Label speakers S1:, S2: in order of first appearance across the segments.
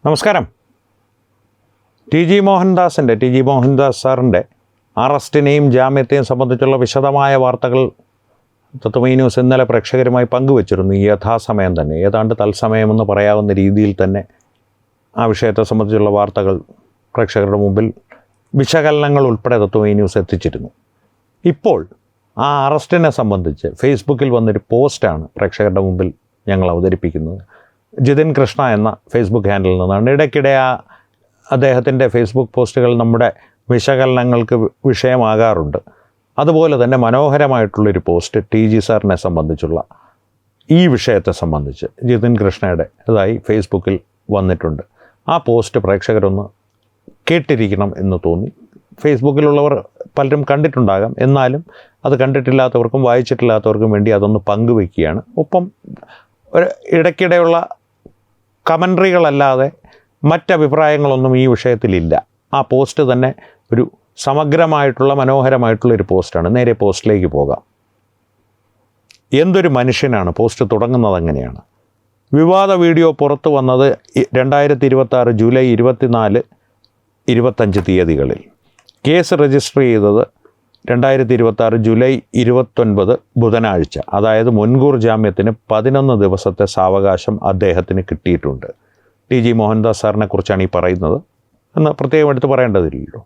S1: നമസ്കാരം. T G Mohandas സാറിൻ്റെ അറസ്റ്റിനെയും ജാമ്യത്തെയും സംബന്ധിച്ചുള്ള വിശദമായ വാർത്തകൾ തത്വമയി ന്യൂസ് ഇന്നലെ പ്രേക്ഷകരുമായി പങ്കുവച്ചിരുന്നു. ഈ യഥാസമയം തന്നെ, ഏതാണ്ട് തത്സമയമെന്ന് പറയാവുന്ന രീതിയിൽ തന്നെ ആ വിഷയത്തെ സംബന്ധിച്ചുള്ള വാർത്തകൾ പ്രേക്ഷകരുടെ മുമ്പിൽ വിശകലനങ്ങൾ ഉൾപ്പെടെ തത്വമയി ന്യൂസ് എത്തിച്ചിരുന്നു. ഇപ്പോൾ ആ അറസ്റ്റിനെ സംബന്ധിച്ച് ഫേസ്ബുക്കിൽ വന്നൊരു പോസ്റ്റാണ് പ്രേക്ഷകരുടെ മുമ്പിൽ ഞങ്ങൾ അവതരിപ്പിക്കുന്നത്. ജിതിൻ കൃഷ്ണ എന്ന ഫേസ്ബുക്ക് ഹാൻഡിൽ നിന്നാണ്. ഇടയ്ക്കിടെ അദ്ദേഹത്തിൻ്റെ ഫേസ്ബുക്ക് പോസ്റ്റുകൾ നമ്മുടെ വിശകലനങ്ങൾക്ക് വിഷയമാകാറുണ്ട്. അതുപോലെ തന്നെ മനോഹരമായിട്ടുള്ളൊരു പോസ്റ്റ് ടി ജി സാറിനെ സംബന്ധിച്ചുള്ള ഈ വിഷയത്തെ സംബന്ധിച്ച് ജിതിൻ കൃഷ്ണയുടേതായി ഫേസ്ബുക്കിൽ വന്നിട്ടുണ്ട്. ആ പോസ്റ്റ് പ്രേക്ഷകരൊന്ന് കേട്ടിരിക്കണം എന്ന് തോന്നി. ഫേസ്ബുക്കിലുള്ളവർ പലരും കണ്ടിട്ടുണ്ടാകാം, എന്നാലും അത് കണ്ടിട്ടില്ലാത്തവർക്കും വായിച്ചിട്ടില്ലാത്തവർക്കും വേണ്ടി അതൊന്ന് പങ്കുവയ്ക്കുകയാണ്. ഒപ്പം ഇടയ്ക്കിടെയുള്ള കമൻട്രികളല്ലാതെ മറ്റഭിപ്രായങ്ങളൊന്നും ഈ വിഷയത്തിലില്ല. ആ പോസ്റ്റ് തന്നെ ഒരു സമഗ്രമായിട്ടുള്ള മനോഹരമായിട്ടുള്ളൊരു പോസ്റ്റാണ്. നേരെ പോസ്റ്റിലേക്ക് പോകാം. എന്തൊരു മനുഷ്യനാണ്. പോസ്റ്റ് തുടങ്ങുന്നത് അങ്ങനെയാണ്. വിവാദ വീഡിയോ പുറത്തു വന്നത് 2026 ജൂലൈ 24, 25 തീയതികളിൽ. കേസ് രജിസ്റ്റർ ചെയ്തത് 2026 ജൂലൈ 29 ബുധനാഴ്ച. അതായത് മുൻകൂർ ജാമ്യത്തിന് 11 ദിവസത്തെ സാവകാശം അദ്ദേഹത്തിന് കിട്ടിയിട്ടുണ്ട്. ടി ജി മോഹൻദാസ് സാറിനെ കുറിച്ചാണ് ഈ പറയുന്നത് എന്ന് പ്രത്യേകം എടുത്ത് പറയേണ്ടതില്ലല്ലോ.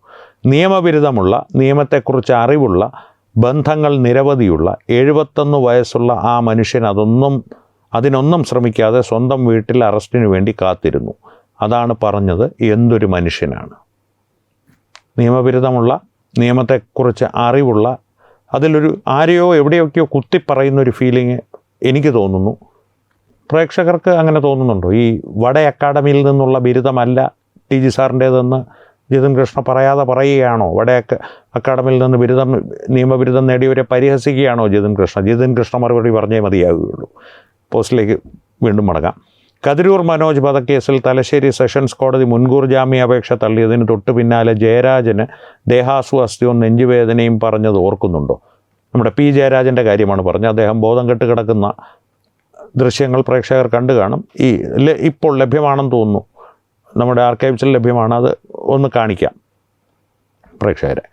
S1: നിയമവിരുദ്ധമുള്ള, നിയമത്തെക്കുറിച്ച് അറിവുള്ള, ബന്ധങ്ങൾ നിരവധിയുള്ള 71 വയസ്സുള്ള ആ മനുഷ്യൻ അതിനൊന്നും ശ്രമിക്കാതെ സ്വന്തം വീട്ടിൽ അറസ്റ്റിന് വേണ്ടി കാത്തിരുന്നു. അതാണ് പറഞ്ഞത്. എന്തൊരു മനുഷ്യനാണ്. നിയമവിരുദ്ധമുള്ള, നിയമത്തെക്കുറിച്ച് അറിവുള്ള, അതിലൊരു ആരെയോ എവിടെയൊക്കെയോ കുത്തിപ്പറയുന്നൊരു ഫീലിംഗ് എനിക്ക് തോന്നുന്നു. പ്രേക്ഷകർക്ക് അങ്ങനെ തോന്നുന്നുണ്ടോ? ഈ വട അക്കാഡമിയിൽ നിന്നുള്ള ബിരുദമല്ല ടി ജി സാറിൻ്റേതെന്ന് ജിതിൻ കൃഷ്ണ പറയാതെ പറയുകയാണോ? വട അക്കാഡമിയിൽ നിന്ന് നിയമബിരുദം നേടിയവരെ പരിഹസിക്കുകയാണോ ജിതിൻ കൃഷ്ണ മറുപടി പറഞ്ഞേ മതിയാകുകയുള്ളൂ. പോസ്റ്റിലേക്ക് വീണ്ടും മടങ്ങാം. കതിരൂർ മനോജ് വധക്കേസിൽ തലശ്ശേരി സെഷൻസ് കോടതി മുൻകൂർ ജാമ്യാപേക്ഷ തള്ളിയതിന് തൊട്ടു പിന്നാലെ ജയരാജന് ദേഹാസ്വാസ്ഥ്യവും നെഞ്ചുവേദനയും പറഞ്ഞത് ഓർക്കുന്നുണ്ടോ? നമ്മുടെ പി ജയരാജൻ്റെ കാര്യമാണ് പറഞ്ഞത്. അദ്ദേഹം ബോധം കെട്ട് കിടക്കുന്ന ദൃശ്യങ്ങൾ പ്രേക്ഷകർ കണ്ടു കാണും. ഇപ്പോൾ ലഭ്യമാണെന്ന് തോന്നുന്നു, നമ്മുടെ ആർക്കൈവ്സിൽ ലഭ്യമാണ്. അത് ഒന്ന് കാണിക്കാം പ്രേക്ഷകരെ.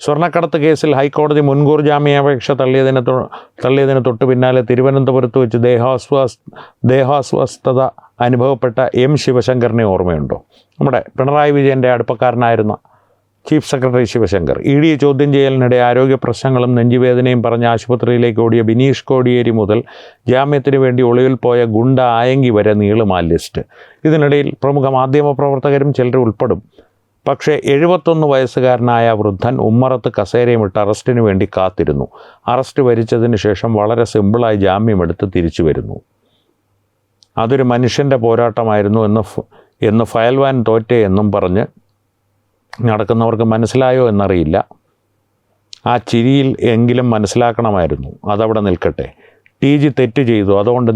S1: സ്വർണ്ണക്കടത്ത് കേസിൽ ഹൈക്കോടതി മുൻകൂർ ജാമ്യാപേക്ഷ തള്ളിയതിന് തൊട്ടു പിന്നാലെ തിരുവനന്തപുരത്ത് വെച്ച് ദേഹാസ്വസ്ഥത അനുഭവപ്പെട്ട എം ശിവശങ്കറിനെ ഓർമ്മയുണ്ടോ? നമ്മുടെ പിണറായി വിജയൻ്റെ അടുപ്പക്കാരനായിരുന്ന ചീഫ് സെക്രട്ടറി ശിവശങ്കർ. ED ചോദ്യം ചെയ്യലിനിടെ ആരോഗ്യ പ്രശ്നങ്ങളും നെഞ്ചുവേദനയും പറഞ്ഞ് ആശുപത്രിയിലേക്ക് ഓടിയ ബിനീഷ് കോടിയേരി മുതൽ ജാമ്യത്തിന് വേണ്ടി ഒളിവിൽ പോയ ഗുണ്ട ആയങ്കി വരെ നീളും ആ ലിസ്റ്റ്. ഇതിനിടയിൽ പ്രമുഖ മാധ്യമപ്രവർത്തകരും ചിലർ ഉൾപ്പെടും. പക്ഷേ 71 വയസ്സുകാരനായ വൃദ്ധൻ ഉമ്മറത്ത് കസേരയുമിട്ട് അറസ്റ്റിന് വേണ്ടി കാത്തിരുന്നു. അറസ്റ്റ് വരിച്ചതിന് ശേഷം വളരെ സിമ്പിളായി ജാമ്യമെടുത്ത് തിരിച്ചു വരുന്നു. അതൊരു മനുഷ്യൻ്റെ പോരാട്ടമായിരുന്നു എന്ന് ഫയൽവാൻ തോറ്റേ എന്നും പറഞ്ഞ് നടക്കുന്നവർക്ക് മനസ്സിലായോ എന്നറിയില്ല. ആ ചിരിയിൽ എങ്കിലും മനസ്സിലാക്കണമായിരുന്നു. അതവിടെ നിൽക്കട്ടെ. ടി ജി തെറ്റ് ചെയ്തു, അതുകൊണ്ട്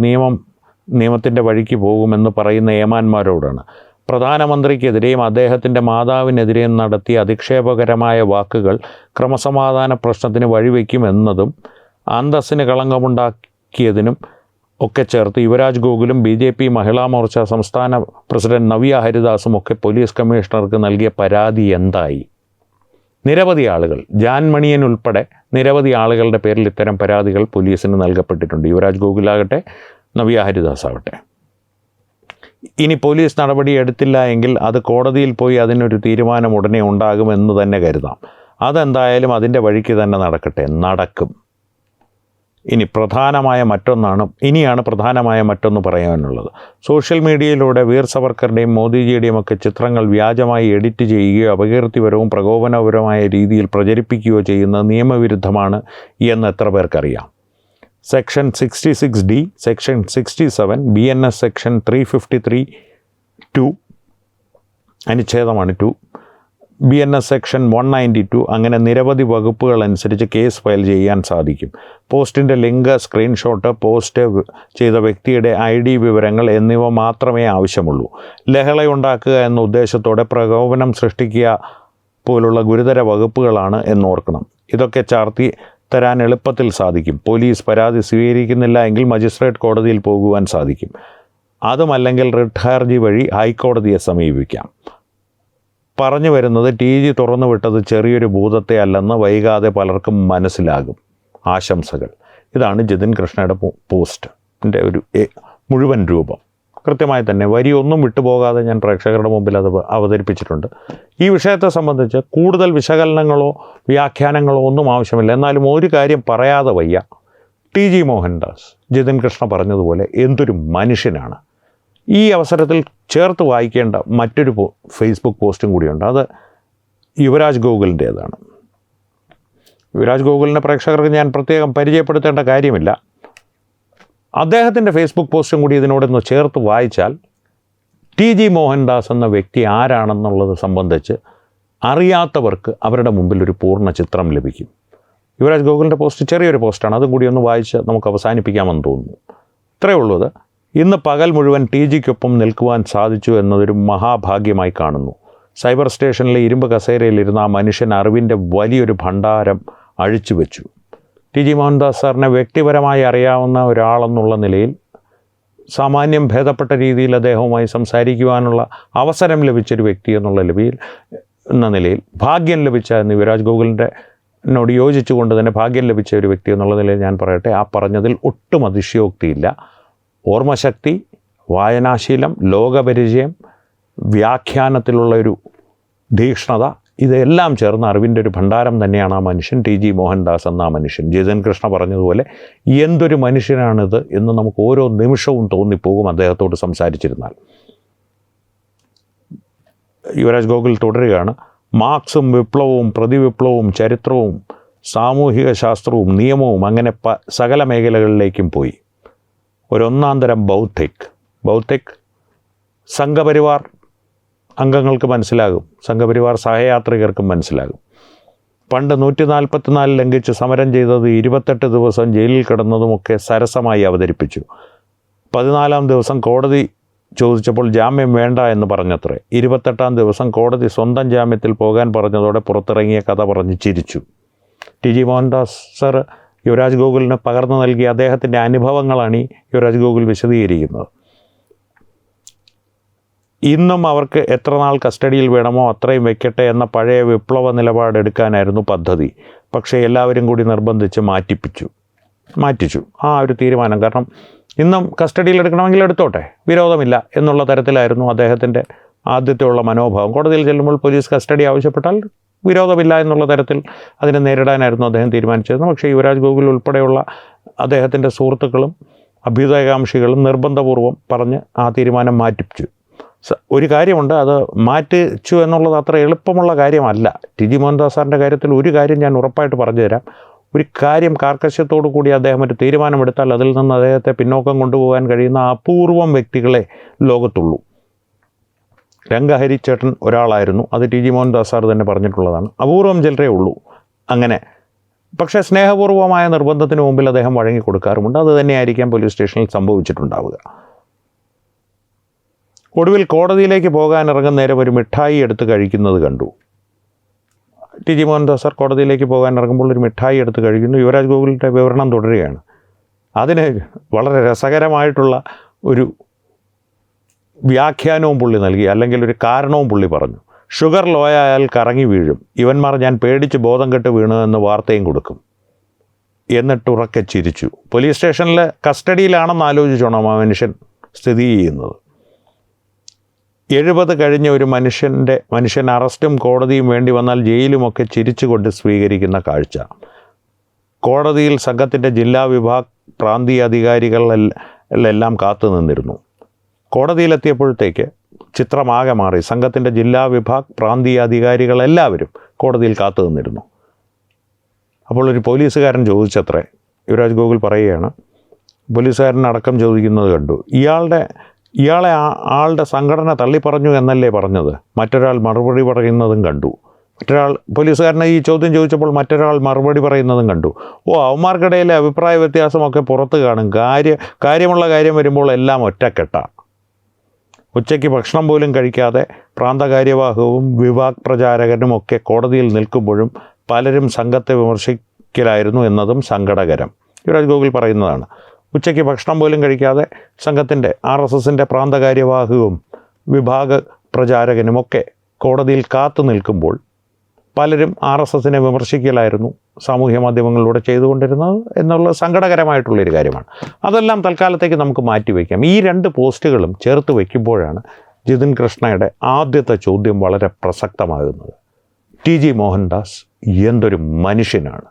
S1: നിയമത്തിൻ്റെ വഴിക്ക് പോകുമെന്ന് പറയുന്ന ഏമാന്മാരോടാണ്. പ്രധാനമന്ത്രിക്കെതിരെയും അദ്ദേഹത്തിൻ്റെ മാതാവിനെതിരെയും നടത്തിയ അധിക്ഷേപകരമായ വാക്കുകൾ ക്രമസമാധാന പ്രശ്നത്തിന് വഴിവെക്കുമെന്നതും അന്തസ്സിന് കളങ്കമുണ്ടാക്കിയതിനും ഒക്കെ ചേർത്ത് യുവരാജ് ഗോകുലും BJP മഹിളാ മോർച്ച സംസ്ഥാന പ്രസിഡന്റ് നവ്യ ഹരിദാസും ഒക്കെ പോലീസ് കമ്മീഷണർക്ക് നൽകിയ പരാതി എന്തായി? നിരവധി ആളുകൾ, ജാൻ മണിയൻ ഉൾപ്പെടെ നിരവധി ആളുകളുടെ പേരിൽ ഇത്തരം പരാതികൾ പോലീസിന് നൽകപ്പെട്ടിട്ടുണ്ട്. യുവരാജ് ഗോകുലാകട്ടെ, നവ്യ ഹരിദാസ് ആവട്ടെ. ഇനി പോലീസ് നടപടി എടുത്തില്ല എങ്കിൽ അത് കോടതിയിൽ പോയി അതിനൊരു തീരുമാനം ഉടനെ ഉണ്ടാകുമെന്ന് തന്നെ കരുതാം. അതെന്തായാലും അതിൻ്റെ വഴിക്ക് തന്നെ നടക്കും. ഇനിയാണ് പ്രധാനമായ മറ്റൊന്ന് പറയാനുള്ളത്. സോഷ്യൽ മീഡിയയിലൂടെ വീർ സവർക്കറുടെയും മോദിജിയുടെയും ഒക്കെ ചിത്രങ്ങൾ വ്യാജമായി എഡിറ്റ് ചെയ്യുകയോ അപകീർത്തിപരവും പ്രകോപനപരമായ രീതിയിൽ പ്രചരിപ്പിക്കുകയോ ചെയ്യുന്നത് നിയമവിരുദ്ധമാണ് എന്ന് എത്ര പേർക്കറിയാം? Section 66D, section 67, BNS section 353(2) അനുച്ഛേദമാണ് 2, BNS സെക്ഷൻ 192, അങ്ങനെ നിരവധി വകുപ്പുകൾ അനുസരിച്ച് കേസ് ഫയൽ ചെയ്യാൻ സാധിക്കും. പോസ്റ്റിൻ്റെ ലിങ്ക്, സ്ക്രീൻഷോട്ട്, പോസ്റ്റ് ചെയ്ത വ്യക്തിയുടെ ID വിവരങ്ങൾ എന്നിവ മാത്രമേ ആവശ്യമുള്ളൂ. ലഹളയുണ്ടാക്കുക എന്ന ഉദ്ദേശത്തോടെ പ്രകോപനം സൃഷ്ടിക്കുക പോലുള്ള ഗുരുതര വകുപ്പുകളാണ് എന്നോർക്കണം. ഇതൊക്കെ ചാർത്തി തരാൻ എളുപ്പത്തിൽ സാധിക്കും. പോലീസ് പരാതി സ്വീകരിക്കുന്നില്ല എങ്കിൽ മജിസ്ട്രേറ്റ് കോടതിയിൽ പോകുവാൻ സാധിക്കും. അതുമല്ലെങ്കിൽ റിട്ട് ഹർജി വഴി ഹൈക്കോടതിയെ സമീപിക്കാം. പറഞ്ഞു വരുന്നത് TG തുറന്നു വിട്ടത് ചെറിയൊരു ഭൂതത്തെ അല്ലെന്ന് വൈകാതെ പലർക്കും മനസ്സിലാകും. ആശംസകൾ. ഇതാണ് ജിതിൻ കൃഷ്ണയുടെ പോസ്റ്റിൻ്റെ ഒരു മുഴുവൻ രൂപം. കൃത്യമായി തന്നെ വരിയൊന്നും വിട്ടുപോകാതെ ഞാൻ പ്രേക്ഷകരുടെ മുമ്പിൽ അത് അവതരിപ്പിച്ചിട്ടുണ്ട്. ഈ വിഷയത്തെ സംബന്ധിച്ച് കൂടുതൽ വിശകലനങ്ങളോ വ്യാഖ്യാനങ്ങളോ ഒന്നും ആവശ്യമില്ല. എന്നാലും ഒരു കാര്യം പറയാതെ വയ്യ. TG മോഹൻദാസ് ജിതിൻ കൃഷ്ണ പറഞ്ഞതുപോലെ എന്തൊരു മനുഷ്യനാണ്. ഈ അവസരത്തിൽ ചേർത്ത് വായിക്കേണ്ട മറ്റൊരു ഫേസ്ബുക്ക് പോസ്റ്റും കൂടിയുണ്ട്. അത് യുവരാജ് ഗോകുലിൻ്റേതാണ്. യുവരാജ് ഗോകുലിനെ പ്രേക്ഷകർക്ക് ഞാൻ പ്രത്യേകം പരിചയപ്പെടുത്തേണ്ട കാര്യമില്ല. അദ്ദേഹത്തിൻ്റെ ഫേസ്ബുക്ക് പോസ്റ്റും കൂടി ഇതിനോടൊന്ന് ചേർത്ത് വായിച്ചാൽ TG മോഹൻദാസ് എന്ന വ്യക്തി ആരാണെന്നുള്ളത് സംബന്ധിച്ച് അറിയാത്തവർക്ക് അവരുടെ മുമ്പിൽ ഒരു പൂർണ്ണ ചിത്രം ലഭിക്കും. യുവരാജ് ഗോകുലിൻ്റെ പോസ്റ്റ് ചെറിയൊരു പോസ്റ്റാണ്. അതും കൂടി ഒന്ന് വായിച്ച് നമുക്ക് അവസാനിപ്പിക്കാമെന്ന് തോന്നുന്നു. ഇത്രയേ ഉള്ളൂ. അത് ഇന്ന് പകൽ മുഴുവൻ TGക്കൊപ്പം നിൽക്കുവാൻ സാധിച്ചു എന്നതൊരു മഹാഭാഗ്യമായി കാണുന്നു. സൈബർ സ്റ്റേഷനിലെ ഇരുമ്പ് കസേരയിലിരുന്ന ആ മനുഷ്യൻ അറിവിൻ്റെ വലിയൊരു ഭണ്ഡാരം അഴിച്ചു വെച്ചു. TG മോഹൻദാസ് സാറിനെ വ്യക്തിപരമായി അറിയാവുന്ന ഒരാളെന്നുള്ള നിലയിൽ സാമാന്യം ഭേദപ്പെട്ട രീതിയിൽ അദ്ദേഹവുമായി സംസാരിക്കുവാനുള്ള അവസരം ലഭിച്ചൊരു വ്യക്തി എന്ന നിലയിൽ ഭാഗ്യം ലഭിച്ച യുവരാജ് ഗോകുലിൻ്റെ എന്നോട് യോജിച്ചുകൊണ്ട് തന്നെ ഭാഗ്യം ലഭിച്ച ഒരു വ്യക്തി എന്നുള്ള നിലയിൽ ഞാൻ പറയട്ടെ, ആ പറഞ്ഞതിൽ ഒട്ടും അതിശയോക്തിയില്ല. ഓർമ്മശക്തി, വായനാശീലം, ലോകപരിചയം, വ്യാഖ്യാനത്തിലുള്ള ഒരു തീക്ഷ്ണത, ഇതെല്ലാം ചേർന്ന അറിവിൻ്റെ ഒരു ഭണ്ഡാരം തന്നെയാണ് ആ മനുഷ്യൻ. TG മോഹൻദാസ് എന്ന ആ മനുഷ്യൻ. ജിതിൻ കൃഷ്ണ പറഞ്ഞതുപോലെ എന്തൊരു മനുഷ്യനാണിത് എന്ന് നമുക്ക് ഓരോ നിമിഷവും തോന്നിപ്പോകും അദ്ദേഹത്തോട് സംസാരിച്ചിരുന്നാൽ. യുവരാജ് ഗോകുൽ തുടരുകയാണ്. മാർക്സും വിപ്ലവവും പ്രതിവിപ്ലവവും ചരിത്രവും സാമൂഹിക ശാസ്ത്രവും നിയമവും അങ്ങനെ സകല മേഖലകളിലേക്കും പോയി. ഒരൊന്നാം തരം ബൗദ്ധിക് സംഘപരിവാർ അംഗങ്ങൾക്ക് മനസ്സിലാകും, സംഘപരിവാർ സഹയാത്രികർക്കും മനസ്സിലാകും. പണ്ട് 144 ലംഘിച്ച് സമരം ചെയ്തത് 28 ദിവസം ജയിലിൽ കിടന്നതുമൊക്കെ സരസമായി അവതരിപ്പിച്ചു. 14-ാം ദിവസം കോടതി ചോദിച്ചപ്പോൾ ജാമ്യം വേണ്ട എന്ന് പറഞ്ഞത്രേ. 28-ാം ദിവസം കോടതി സ്വന്തം ജാമ്യത്തിൽ പോകാൻ പറഞ്ഞതോടെ പുറത്തിറങ്ങിയ കഥ പറഞ്ഞ് ചിരിച്ചു. TG മോഹൻദാസ് സർ യുവരാജ് ഗോകുലിന് പകർന്നു നൽകിയ അദ്ദേഹത്തിൻ്റെ അനുഭവങ്ങളാണ് ഈ യുവരാജ് ഗോകുൽ വിശദീകരിക്കുന്നത്. ഇന്നും അവർക്ക് എത്ര നാൾ കസ്റ്റഡിയിൽ വേണമോ അത്രയും വയ്ക്കട്ടെ എന്ന പഴയ വിപ്ലവ നിലപാടെടുക്കാനായിരുന്നു പദ്ധതി. പക്ഷേ എല്ലാവരും കൂടി നിർബന്ധിച്ച് മാറ്റിച്ചു ആ ഒരു തീരുമാനം. കാരണം ഇന്നും കസ്റ്റഡിയിൽ എടുക്കണമെങ്കിൽ എടുത്തോട്ടെ, വിരോധമില്ല എന്നുള്ള തരത്തിലായിരുന്നു അദ്ദേഹത്തിൻ്റെ ആദ്യത്തെയുള്ള മനോഭാവം. കോടതിയിൽ ചെല്ലുമ്പോൾ പോലീസ് കസ്റ്റഡി ആവശ്യപ്പെട്ടാൽ വിരോധമില്ല എന്നുള്ള തരത്തിൽ അതിനെ നേരിടാനായിരുന്നു അദ്ദേഹം തീരുമാനിച്ചിരുന്നത്. പക്ഷേ യുവരാജ് ഗോകുൽ ഉൾപ്പെടെയുള്ള അദ്ദേഹത്തിൻ്റെ സുഹൃത്തുക്കളും അഭ്യുദയകാംക്ഷികളും നിർബന്ധപൂർവം പറഞ്ഞ് ആ തീരുമാനം മാറ്റിച്ചു. ഒരു കാര്യമുണ്ട്, അത് മാറ്റിച്ചു എന്നുള്ളത് അത്ര എളുപ്പമുള്ള കാര്യമല്ല. TG മോഹൻദാസ് സാറിൻ്റെ കാര്യത്തിൽ ഒരു കാര്യം ഞാൻ ഉറപ്പായിട്ട് പറഞ്ഞു തരാം. ഒരു കാര്യം കാർക്കശ്യത്തോടു കൂടി അദ്ദേഹം ഒരു തീരുമാനമെടുത്താൽ അതിൽ നിന്ന് അദ്ദേഹത്തെ പിന്നോക്കം കൊണ്ടുപോകാൻ കഴിയുന്ന അപൂർവം വ്യക്തികളെ ലോകത്തുള്ളൂ. രംഗഹരിച്ചേട്ടൻ ഒരാളായിരുന്നു. അത് TG മോഹൻദാസ് സാർ തന്നെ പറഞ്ഞിട്ടുള്ളതാണ്. അപൂർവം ചിലരേ ഉള്ളൂ അങ്ങനെ. പക്ഷേ സ്നേഹപൂർവമായ നിർബന്ധത്തിന് മുമ്പിൽ അദ്ദേഹം വഴങ്ങിക്കൊടുക്കാറുമുണ്ട്. അത് തന്നെയായിരിക്കാം പോലീസ് സ്റ്റേഷനിൽ സംഭവിച്ചിട്ടുണ്ടാവുക. ഒടുവിൽ കോടതിയിലേക്ക് പോകാനിറങ്ങുന്ന നേരം ഒരു മിഠായി എടുത്ത് കഴിക്കുന്നത് കണ്ടു. TG മോഹൻദാസ് സാർ കോടതിയിലേക്ക് പോകാൻ ഇറങ്ങുമ്പോൾ ഒരു മിഠായി എടുത്ത് കഴിക്കുന്നു. യുവരാജ് ഗോകുലിൻ്റെ വിവരണം തുടരുകയാണ്. അതിന് വളരെ രസകരമായിട്ടുള്ള ഒരു വ്യാഖ്യാനവും പുള്ളി നൽകി, അല്ലെങ്കിൽ ഒരു കാരണവും പുള്ളി പറഞ്ഞു. ഷുഗർ ലോ ആയാൽ കറങ്ങി വീഴും, ഇവന്മാർ ഞാൻ പേടിച്ച് ബോധം കെട്ട് വീണു എന്ന് വാർത്തയും കൊടുക്കും. എന്നിട്ട് ഉറക്കെ ചിരിച്ചു. പോലീസ് സ്റ്റേഷനിൽ കസ്റ്റഡിയിലാണെന്ന് ആലോചിച്ചോണം ആ മനുഷ്യൻ സ്ഥിതി ചെയ്യുന്നത്. 70 കഴിഞ്ഞ ഒരു മനുഷ്യൻ അറസ്റ്റും കോടതിയും വേണ്ടി വന്നാൽ ജയിലുമൊക്കെ ചിരിച്ചുകൊണ്ട് സ്വീകരിക്കുന്ന കോടതിയിൽ സംഘത്തിൻ്റെ ജില്ലാ വിഭാഗ് പ്രാന്തീയ അധികാരികളെല്ലാം കാത്തു നിന്നിരുന്നു. കോടതിയിലെത്തിയപ്പോഴത്തേക്ക് ചിത്രമാകെ മാറി. സംഘത്തിൻ്റെ ജില്ലാ വിഭാഗ് പ്രാന്തീയ അധികാരികളെല്ലാവരും കോടതിയിൽ കാത്തു നിന്നിരുന്നു. അപ്പോൾ ഒരു പോലീസുകാരൻ ചോദിച്ചത്രേ. യുവരാജ് ഗോകുൽ പറയുകയാണ്, പോലീസുകാരനടക്കം ചോദിക്കുന്നത് കണ്ടു. ഇയാളെ ആളുടെ സംഘടന തള്ളിപ്പറഞ്ഞു എന്നല്ലേ പറഞ്ഞത്? മറ്റൊരാൾ മറുപടി പറയുന്നതും കണ്ടു. പോലീസുകാരനെ ഈ ചോദ്യം ചോദിച്ചപ്പോൾ മറ്റൊരാൾ മറുപടി പറയുന്നതും കണ്ടു. അവന്മാർക്കിടയിലെ അഭിപ്രായ വ്യത്യാസമൊക്കെ പുറത്ത് കാണും. കാര്യമുള്ള കാര്യം വരുമ്പോൾ എല്ലാം ഒറ്റക്കെട്ട. ഉച്ചയ്ക്ക് ഭക്ഷണം പോലും കഴിക്കാതെ പ്രാന്തകാര്യവാഹവും വിഭാഗ് പ്രചാരകനും ഒക്കെ കോടതിയിൽ നിൽക്കുമ്പോഴും പലരും സംഘത്തെ വിമർശിക്കലായിരുന്നു എന്നതും സങ്കടകരം. യുവരാജ് ഗോകുൽ പറയുന്നതാണ്. ഉച്ചയ്ക്ക് ഭക്ഷണം പോലും കഴിക്കാതെ സംഘത്തിൻ്റെ RSSൻ്റെ പ്രാന്തകാര്യവാഹകവും വിഭാഗ പ്രചാരകനുമൊക്കെ കോടതിയിൽ കാത്തു നിൽക്കുമ്പോൾ പലരും RSSനെ വിമർശിക്കലായിരുന്നു സാമൂഹ്യ മാധ്യമങ്ങളിലൂടെ ചെയ്തുകൊണ്ടിരുന്നത് എന്നുള്ള സങ്കടകരമായിട്ടുള്ളൊരു കാര്യമാണ്. അതെല്ലാം തൽക്കാലത്തേക്ക് നമുക്ക് മാറ്റിവെക്കാം. ഈ 2 പോസ്റ്റുകളും ചേർത്ത് വയ്ക്കുമ്പോഴാണ് ജിതിൻ കൃഷ്ണയുടെ ആദ്യത്തെ ചോദ്യം വളരെ പ്രസക്തമാകുന്നത്. TG മോഹൻദാസ് എന്തൊരു മനുഷ്യനാണ്?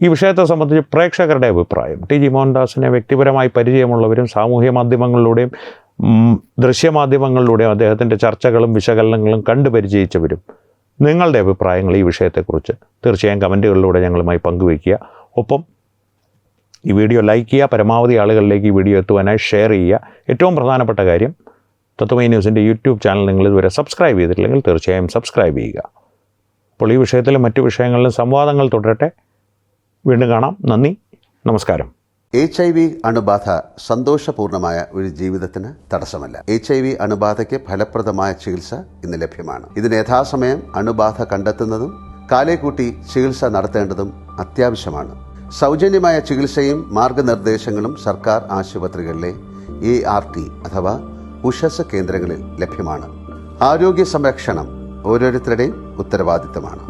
S1: ഈ വിഷയത്തെ സംബന്ധിച്ച് പ്രേക്ഷകരുടെ അഭിപ്രായം, TG മോഹൻദാസിനെ വ്യക്തിപരമായി പരിചയമുള്ളവരും സാമൂഹ്യ മാധ്യമങ്ങളിലൂടെയും ദൃശ്യമാധ്യമങ്ങളിലൂടെയും അദ്ദേഹത്തിൻ്റെ ചർച്ചകളും വിശകലനങ്ങളും കണ്ടു പരിചയിച്ചവരും നിങ്ങളുടെ അഭിപ്രായങ്ങൾ ഈ വിഷയത്തെക്കുറിച്ച് തീർച്ചയായും കമൻറ്റുകളിലൂടെ ഞങ്ങളുമായി പങ്കുവയ്ക്കുക. ഒപ്പം ഈ വീഡിയോ ലൈക്ക് ചെയ്യുക, പരമാവധി ആളുകളിലേക്ക് ഈ വീഡിയോ എത്തുവാനായി ഷെയർ ചെയ്യുക. ഏറ്റവും പ്രധാനപ്പെട്ട കാര്യം, തത്വമയി ന്യൂസിൻ്റെ യൂട്യൂബ് ചാനൽ നിങ്ങൾ ഇതുവരെ സബ്സ്ക്രൈബ് ചെയ്തിട്ടില്ലെങ്കിൽ തീർച്ചയായും സബ്സ്ക്രൈബ് ചെയ്യുക. അപ്പോൾ ഈ വിഷയത്തിലും മറ്റു വിഷയങ്ങളിലും സംവാദങ്ങൾ തുടരട്ടെ. വീണ്ടും കാണാം. നന്ദി, നമസ്കാരം.
S2: HIV അണുബാധ സന്തോഷപൂർണമായ ഒരു ജീവിതത്തിന് തടസ്സമല്ല. HIV അണുബാധയ്ക്ക് ഫലപ്രദമായ ചികിത്സ ഇന്ന് ലഭ്യമാണ്. ഇതിന് യഥാസമയം അണുബാധ കണ്ടെത്തുന്നതും കാലേക്കൂട്ടി ചികിത്സ നടത്തേണ്ടതും അത്യാവശ്യമാണ്. സൗജന്യമായ ചികിത്സയും മാർഗനിർദ്ദേശങ്ങളും സർക്കാർ ആശുപത്രികളിലെ ART അഥവാ ഉഷസ് കേന്ദ്രങ്ങളിൽ ലഭ്യമാണ്. ആരോഗ്യ സംരക്ഷണം ഓരോരുത്തരുടെയും ഉത്തരവാദിത്തമാണ്.